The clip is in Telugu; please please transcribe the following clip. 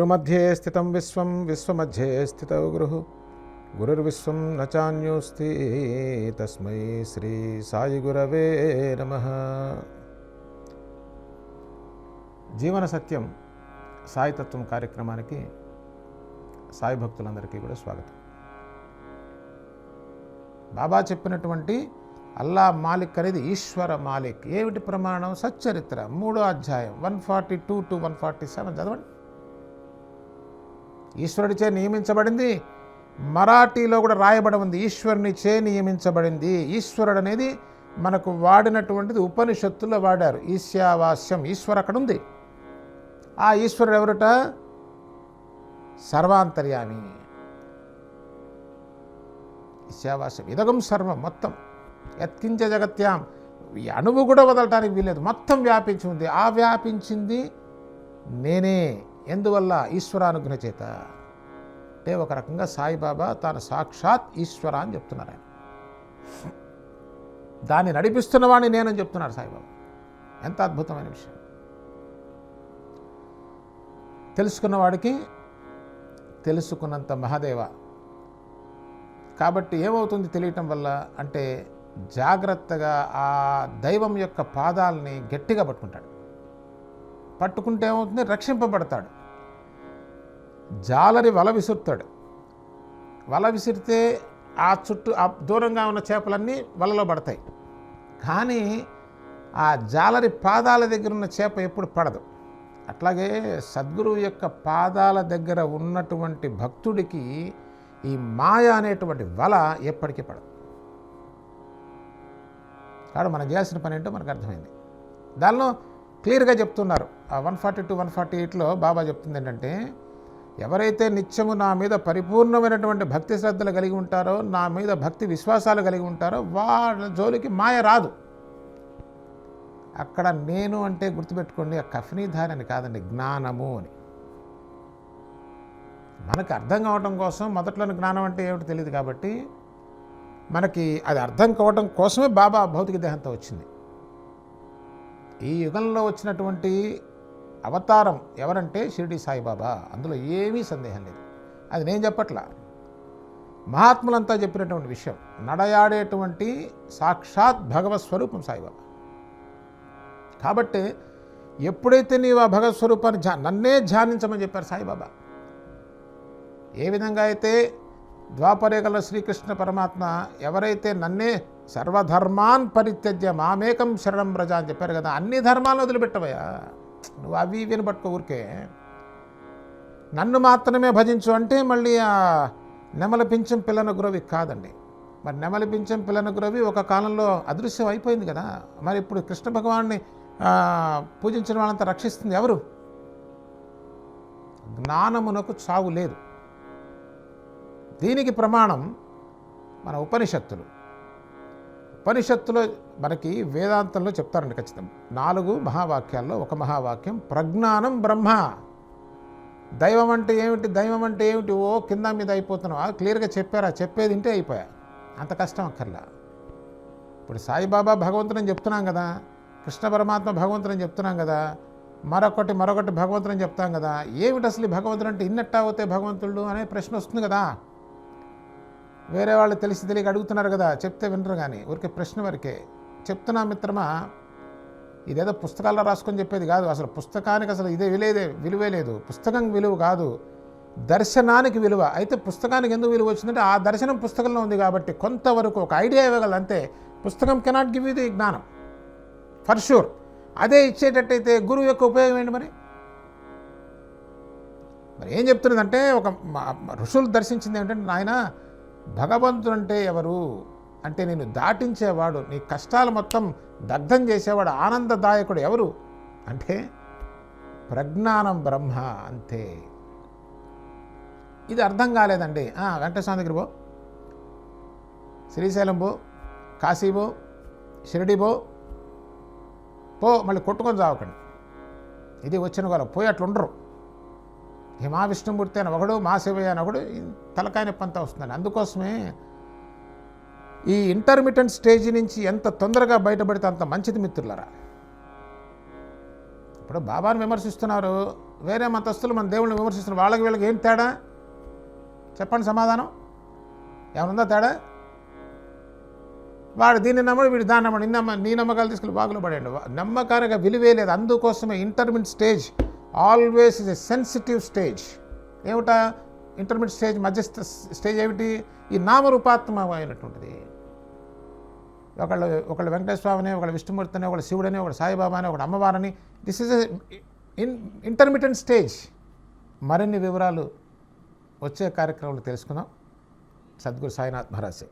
గురుర్मध्ये స్థితం విశ్వం విశ్వमध्ये స్థితౌ గురుః గురుర్విశ్వం న చాన్యోస్తి తస్మై శ్రీ సాయి గురవే నమః. జీవన సత్యం సాయితత్వం కార్యక్రమానికి సాయి భక్తులందరికీ కూడా స్వాగతం. బాబా చెప్పినటువంటి అల్లా మాలిక్ అనేది ఈశ్వర మాలిక్. ఏమిటి ప్రమాణం? సచ్చరిత్ర 3వ అధ్యాయం 142 to 147 చదవండి. ఈశ్వరుడిచే నియమించబడింది. మరాఠీలో కూడా రాయబడి ఉంది, ఈశ్వరునిచే నియమించబడింది. ఈశ్వరుడు అనేది మనకు వాడినటువంటిది ఉపనిషత్తుల్లో వాడారు. ఈశావాస్యం, ఈశ్వరు అక్కడ ఉంది. ఆ ఈశ్వరుడు ఎవరుట? సర్వాంతర్యామి. ఈశావాస్యం ఇదగం సర్వం, మొత్తం యత్కించ జగత్యాం, ఈ అణువు కూడా వదలటానికి వీలేదు, మొత్తం వ్యాపించి ఉంది. ఆ వ్యాపించింది నేనే. ఎందువల్ల? ఈశ్వరానుగ్రహ చేత. అంటే ఒక రకంగా సాయిబాబా తాను సాక్షాత్ ఈశ్వర అని చెప్తున్నారు. ఆయన దాన్ని నడిపిస్తున్నవాడిని నేనని చెప్తున్నారు సాయిబాబా. ఎంత అద్భుతమైన విషయం. తెలుసుకున్నవాడికి తెలుసుకున్నంత మహాదేవ. కాబట్టి ఏమవుతుంది తెలియటం వల్ల అంటే జాగ్రత్తగా ఆ దైవం యొక్క పాదాలని గట్టిగా పట్టుకుంటాడు. పట్టుకుంటే ఏమవుతుంది? రక్షింపబడతాడు. జాలరి వల విసురుతాడు. వల విసిరితే ఆ చుట్టూ ఆ దూరంగా ఉన్న చేపలన్నీ వలలో పడతాయి. కానీ ఆ జాలరి పాదాల దగ్గర ఉన్న చేప ఎప్పుడు పడదు. అట్లాగే సద్గురువు యొక్క పాదాల దగ్గర ఉన్నటువంటి భక్తుడికి ఈ మాయ అనేటువంటి వల ఎప్పటికీ పడదు. కాబట్టి మనం చేయాల్సిన పని ఏంటో మనకు అర్థమైంది. దానిలో క్లియర్గా చెప్తున్నారు. ఆ 142, 148లో బాబా చెప్తుంది ఏంటంటే, ఎవరైతే నిత్యము నా మీద పరిపూర్ణమైనటువంటి భక్తి శ్రద్ధలు కలిగి ఉంటారో, నా మీద భక్తి విశ్వాసాలు కలిగి ఉంటారో, వాళ్ళ జోలికి మాయ రాదు. అక్కడ నేను అంటే గుర్తుపెట్టుకోండి, ఆ కఫనీధారి అని కాదండి, జ్ఞానము అని. మనకు అర్థం కావటం కోసం మొదట్లోని జ్ఞానం అంటే ఏమిటో తెలియదు కాబట్టి మనకి అది అర్థం కావటం కోసమే బాబా భౌతిక దేహంతో వచ్చింది. ఈ యుగంలో వచ్చినటువంటి అవతారం ఎవరంటే షిరిడి సాయిబాబా. అందులో ఏమీ సందేహం లేదు. అది నేను చెప్పట్లా, మహాత్ములంతా చెప్పినటువంటి విషయం. నడయాడేటువంటి సాక్షాత్ భగవత్ స్వరూపం సాయిబాబా. కాబట్టి ఎప్పుడైతే నీవు ఆ భగవత్ స్వరూపాన్ని నన్నే ధ్యానించమని చెప్పారు సాయిబాబా. ఏ విధంగా అయితే ద్వాపరేగల శ్రీకృష్ణ పరమాత్మ ఎవరైతే నన్నే సర్వధర్మాన్ పరిత్యజ్య మామేకం శరణం వ్రజ అని చెప్పారు కదా, అన్ని ధర్మాలను వదిలిపెట్టవయ్యా, నువ్వు అవి ఇవి పట్టుకో, ఊరికే నన్ను మాత్రమే భజించు అంటే మళ్ళీ ఆ నెమలి పింఛం పిల్లన గురవి కాదండి. మరి నెమలి పింఛం పిల్లన గురవి ఒక కాలంలో అదృశ్యం అయిపోయింది కదా. మరి ఇప్పుడు కృష్ణ భగవాన్ని పూజించిన వాళ్ళంతా రక్షిస్తుంది ఎవరు? జ్ఞానమునకు చావు లేదు. దీనికి ప్రమాణం మన ఉపనిషత్తులు. ఉపనిషత్తులో మనకి వేదాంతంలో చెప్తారండి ఖచ్చితంగా. 4 మహావాక్యాల్లో ఒక మహావాక్యం ప్రజ్ఞానం బ్రహ్మ. దైవం అంటే ఏమిటి, దైవం అంటే ఏమిటి, ఓ కింద మీద అయిపోతున్నావు. క్లియర్గా చెప్పారా? చెప్పేది ఇంటే అయిపోయా, అంత కష్టం అక్కర్లా. ఇప్పుడు సాయిబాబా భగవంతుడని చెప్తున్నాం కదా, కృష్ణ పరమాత్మ భగవంతుడని చెప్తున్నాం కదా, మరొకటి భగవంతుడని చెప్తాం కదా. ఏమిటి అసలు భగవంతుడు అంటే? ఇన్నట్టా అవుతే భగవంతుడు అనే ప్రశ్న వస్తుంది కదా. వేరే వాళ్ళు తెలియక అడుగుతున్నారు కదా, చెప్తే వినరు. కానీ ఊరికే ప్రశ్న వరకే చెప్తున్నా మిత్రమా. ఇదేదో పుస్తకాల్లో రాసుకొని చెప్పేది కాదు. అసలు పుస్తకానికి అసలు విలువే లేదు. పుస్తకం విలువ కాదు, దర్శనానికి విలువ. అయితే పుస్తకానికి ఎందుకు విలువ వచ్చిందంటే ఆ దర్శనం పుస్తకంలో ఉంది కాబట్టి కొంతవరకు ఒక ఐడియా ఇవ్వగలదు అంతే. పుస్తకం కెనాట్ గివ్ యూ ది జ్ఞానం ఫర్ షూర్. అదే ఇచ్చేటట్టయితే గురువు యొక్క ఉపయోగం ఏంటి? మరి ఏం చెప్తున్నదంటే, ఒక ఋషులు దర్శించింది ఏమిటంటే, నాయన భగవంతుడు అంటే ఎవరు అంటే నేను దాటించేవాడు, నీ కష్టాలు మొత్తం దగ్ధం చేసేవాడు, ఆనందదాయకుడు ఎవరు అంటే ప్రజ్ఞానం బ్రహ్మ, అంతే. ఇది అర్థం కాలేదండి. వెంకటేశ్వర దగ్గర శ్రీశైలం కాశీ షిరిడి పో, మళ్ళీ కొట్టుకొని చావకండి. ఇది వచ్చిన వాళ్ళ పోయి అట్లుండరు. ఈ మా విష్ణుమూర్తి అని ఒకడు, మా శివయ్య అని ఒకడు, తలకాయ నొప్పి అంతా వస్తుందండి. అందుకోసమే ఈ ఇంటర్మీడియట్ స్టేజ్ నుంచి ఎంత తొందరగా బయటపడితే అంత మంచిది మిత్రులరా. ఇప్పుడు బాబాను విమర్శిస్తున్నారు, వేరే మతస్థులు మన దేవుళ్ళని విమర్శిస్తున్నారు, వాళ్ళకి వీళ్ళకి ఏం తేడా చెప్పండి సమాధానం? ఏమనుందా తేడా? వాడు దీన్ని నమ్మడు, వీడు దాన్ని నమ్మడు. నీ నమ్మకాలు తీసుకెళ్ళి బాగులో పడండి. నమ్మకానికి విలువే లేదు. అందుకోసమే intermediate stage always is a sensitive stage. ఏమిటా ఇంటర్మీడియట్ స్టేజ్, మధ్య స్టేజ్ ఏమిటి? ఈ నామరూపాత్మకమైనటువంటిది. ఒకళ్ళు వెంకటేశ్వర స్వామిని, ఒకళ్ళు విష్ణుమూర్తిని, ఒకళ్ళు శివుడని, ఒకళ్ళు సాయిబాబా అని, ఒకళ్ళు అమ్మవారని. This is intermediate stage. మరిన్ని వివరాలు వచ్చే కార్యక్రమంలో తెలుసుకుందాం. సద్గురు సాయినాథ్ మహారాజ్.